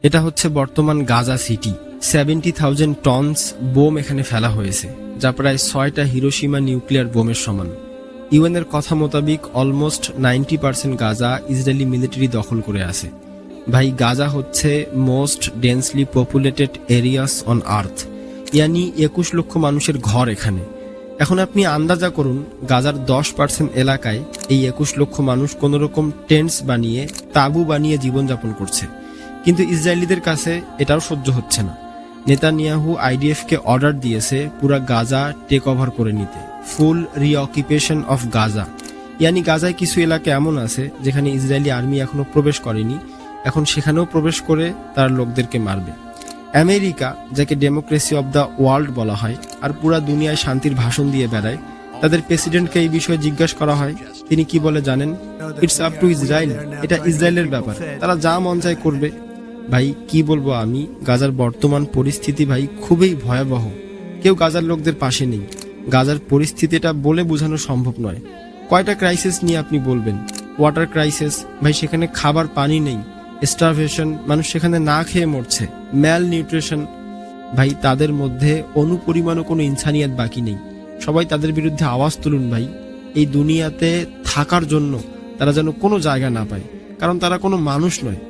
এটা হচ্ছে বর্তমান গাজা সিটি। 70,000 টনস বোম এখানে ফেলা হয়েছে, যা প্রায় 6টা হিরোশিমা নিউক্লিয়ার বোমের সমান। ইউএনের কথা মোতাবেক অলমোস্ট 90% গাজা ইসরায়েলি মিলিটারি দখল করে আছে। ভাই, গাজা হচ্ছে most densely populated areas on earth, ইয়ানি 21 লক্ষ মানুষের ঘর এখানে। এখন আপনি আন্দাজা করুন, গাজার 10% এলাকায় এই 21 লক্ষ মানুষ কোনোরকম টেন্টস বানিয়ে, তাঁবু বানিয়ে জীবনযাপন করছে। কিন্তু ইসরায়েলিদের কাছে এটাও সহ্য হচ্ছে না। নেতানিয়াহু আইডিএফকে অর্ডার দিয়েছে পুরা গাজা টেক ওভার করে নিতে, ফুল রিঅকুপেশন অফ গাজা। ইয়ানি গাজায় কিছু এলাকা এমন আছে যেখানে ইসরায়েলি আর্মি এখনো প্রবেশ করেনি, এখন সেখানেও প্রবেশ করে তার লোকদেরকে মারবে। আমেরিকা, যাকে ডেমোক্রেসি অব দ্য ওয়ার্ল্ড বলা হয়, আর পুরা দুনিয়ায় শান্তির ভাষণ দিয়ে বেড়ায়, তাদের প্রেসিডেন্টকে এই বিষয়ে জিজ্ঞাসা করা হয়, তিনি কি বলে জানেন? ইটস আপ টু ইসরায়েল, এটা ইসরায়েলের ব্যাপার, তারা যা মন চায় করবে। ভাই, কি বলবো আমি, গাজার বর্তমান পরিস্থিতি ভাই খুবই ভয়াবহ। কেউ গাজার লোকদের পাশে নেই। গাজার পরিস্থিতিটা বলে বোঝানো সম্ভব নয়। কয়টা ক্রাইসিস নিয়ে আপনি বলবেন? ওয়াটার ক্রাইসিস, ভাই সেখানে খাবার পানি নেই, স্টারভেশন, মানুষ সেখানে না খেয়ে মরছে, ম্যাল নিউট্রিশন। ভাই, তাদের মধ্যে অনুপরিমাণও কোনো ইনসানিয়াত বাকি নেই। সবাই তাদের বিরুদ্ধে আওয়াজ তুলুন ভাই, এই দুনিয়াতে থাকার জন্য তারা যেন কোনো জায়গা না পায়, কারণ তারা কোনো মানুষ নয়।